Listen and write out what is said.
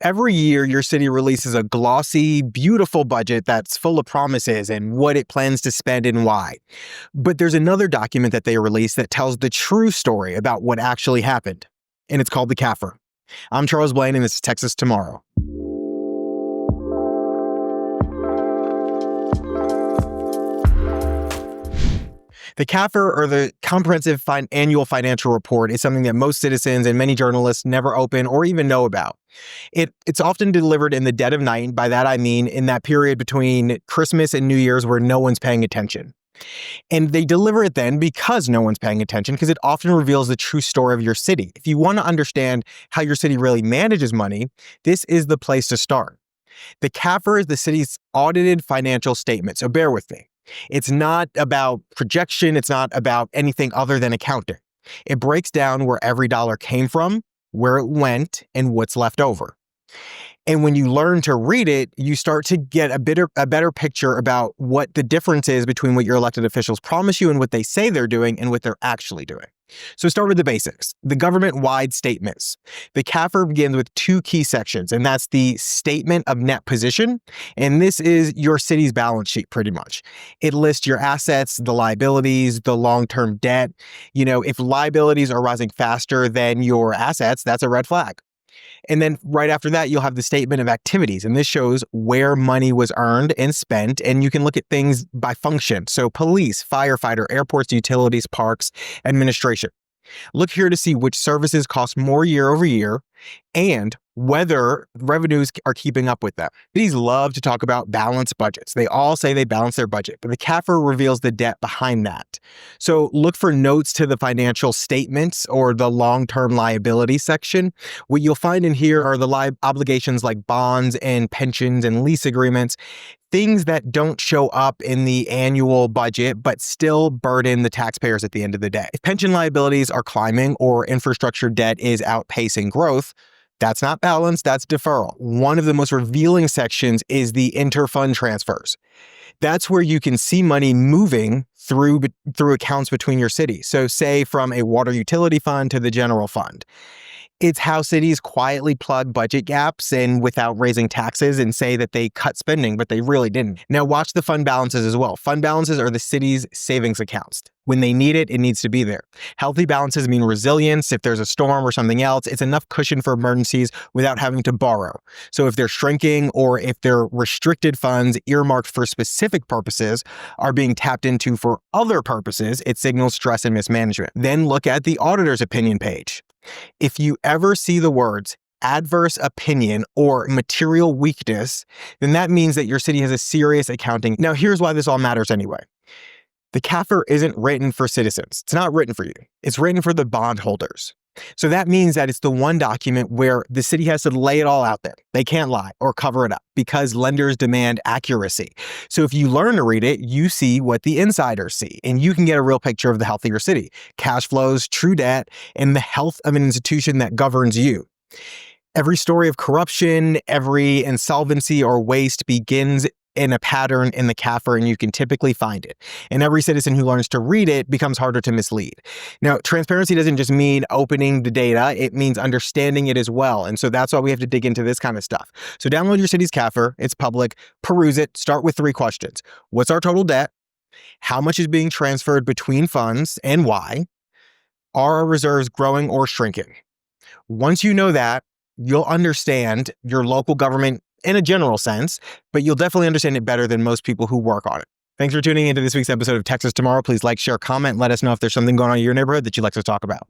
Every year, your city releases a glossy, beautiful budget that's full of promises and what it plans to spend and why. But there's another document that they release that tells the true story about what actually happened, and it's called the CAFR. I'm Charles Blaine, and this is Texas Tomorrow. The CAFR, or the Comprehensive Annual Financial Report, is something that most citizens and many journalists never open or even know about. It's often delivered in the dead of night. By that I mean in that period between Christmas and New Year's where no one's paying attention. And they deliver it then because no one's paying attention, because it often reveals the true story of your city. If you want to understand how your city really manages money, this is the place to start. The CAFR is the city's audited financial statement, so bear with me. It's not about projection. It's not about anything other than accounting. It breaks down where every dollar came from, where it went, and what's left over. And when you learn to read it, you start to get a better picture about what the difference is between what your elected officials promise you and what they say they're doing and what they're actually doing. So start with the basics, the government-wide statements. The CAFR begins with two key sections, and that's the statement of net position. And this is your city's balance sheet, pretty much. It lists your assets, the liabilities, the long-term debt. If liabilities are rising faster than your assets, that's a red flag. And then right after that, you'll have the statement of activities. And this shows where money was earned and spent. And you can look at things by function. So police, firefighter, airports, utilities, parks, administration. Look here to see which services cost more year over year and whether revenues are keeping up with them. Cities love to talk about balanced budgets. They all say they balance their budget, but the CAFR reveals the debt behind that. So look for notes to the financial statements or the long-term liability section. What you'll find in here are the obligations like bonds and pensions and lease agreements, things that don't show up in the annual budget, but still burden the taxpayers at the end of the day. If pension liabilities are climbing or infrastructure debt is outpacing growth, that's not balance, that's deferral. One of the most revealing sections is the interfund transfers. That's where you can see money moving through accounts between your cities. So say from a water utility fund to the general fund. It's how cities quietly plug budget gaps and without raising taxes and say that they cut spending, but they really didn't. Now watch the fund balances as well. Fund balances are the city's savings accounts. When they need it, it needs to be there. Healthy balances mean resilience. If there's a storm or something else, it's enough cushion for emergencies without having to borrow. So if they're shrinking or if they're restricted funds earmarked for specific purposes are being tapped into for other purposes, it signals stress and mismanagement. Then look at the auditor's opinion page. If you ever see the words adverse opinion or material weakness, then that means that your city has a serious accounting. Now, here's why this all matters anyway. The CAFR isn't written for citizens. It's not written for you. It's written for the bondholders. So that means that it's the one document where the city has to lay it all out there. They can't lie or cover it up because lenders demand accuracy. So if you learn to read it, you see what the insiders see, and you can get a real picture of the health of your city, cash flows, true debt, and the health of an institution that governs you. Every story of corruption, every insolvency or waste begins in a pattern in the CAFR, and you can typically find it. And every citizen who learns to read it becomes harder to mislead. Now, transparency doesn't just mean opening the data, it means understanding it as well. And so that's why we have to dig into this kind of stuff. So download your city's CAFR, it's public, peruse it, start with 3 questions. What's our total debt? How much is being transferred between funds and why? Are our reserves growing or shrinking? Once you know that, you'll understand your local government in a general sense, but you'll definitely understand it better than most people who work on it. Thanks for tuning into this week's episode of Texas Tomorrow. Please like, share, comment, let us know if there's something going on in your neighborhood that you'd like to talk about.